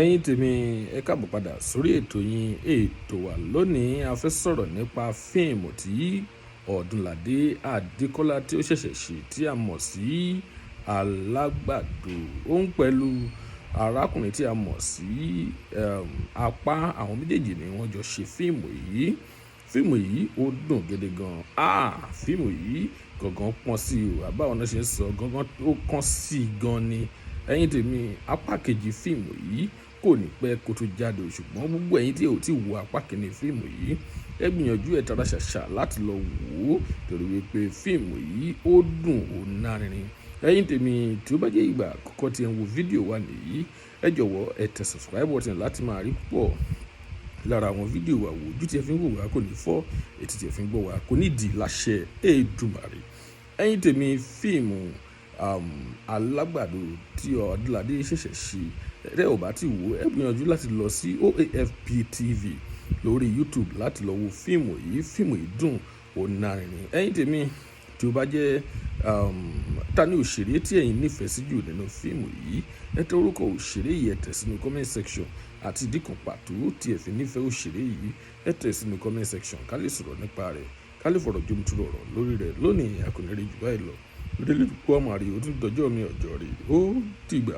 Ẹ̀yin tèmi ẹ káàbọ̀ padà sórí ètò yín ètò wa lónìí a fẹ́ sọ̀rọ̀ nípa fíìmù tí Odunlade Adekola tí ó ṣẹ̀ṣẹ̀ ṣe tí a mọ̀ sí Alágbàdo. Ó ń pẹ̀lú arákùnrin tí a mọ̀ sí Apá. Àwọn méjèèjì ni wọ́n jọ ṣe fíìmù yìí. Fíìmù yìí ó dùn gidi gan. Fíìmù yìí gangan pọ́n sí o. Àbáwọn náà ṣe ń sọ gangan ó kàn sí gan ni. Ẹ̀yin tèmi apá kejì fíìmù yìí kò ní pẹ́ kó tó jáde, ṣùgbọ́n gbogbo ẹ̀yin tí ò tí wo apá kìíní fíìmù yìí ẹ gbìyànjú ẹ tara ṣàṣà láti lọ wò ó torí wípé fíìmù yìí ó dùn ó nárinrin. Ẹ̀yin tèmi tí ó bá jẹ́ ìgbà àkọ́kọ́ tí ẹ ń wo fídíò wa nìyí, ẹ jọ̀wọ́ ẹ tẹ subscribe button láti máa rí púpọ̀ lára àwọn fídíò wa wò. Ojú tí ẹ fi ń wò wá kò ní fọ́, etí tí ẹ fi ń gbọ́ wá kò ní di láṣẹ Èdùmàrè. Ẹ̀yin tèmi fíìmù Alágbàdo tí Odunlade ṣẹ̀ṣẹ̀ ṣe rẹ ò bá ti wò ẹ gbìyànjú láti lọ sí OAFP TV lórí YouTube láti lọ wo fíìmù yìí. Fíìmù yìí dùn ó nárinrin. Ẹ̀yin tèmi tí ó bá jẹ́ ta ni òṣèré tí ẹ̀yin nífẹ̀ẹ́ sí jù nínú fíìmù yìí, ẹ tẹ orúkọ òṣèré yìí ẹ tẹ̀ sínú comment section àti ìdí kan pàtó tí ẹ fi nífẹ̀ẹ́ òṣèré yìí ẹ tẹ̀ sínú comment section ká lè sọ̀rọ̀ nípa rẹ̀, ká lè fọ̀rọ̀ jomitoro ọ̀rọ̀ lórí rẹ̀. Lónìí a kò ní rí jù báyìí lọ. Lórí lè kó ọmọ àrí ó tún dọjọ́ mi ọjọ́ rí ó dìgbà.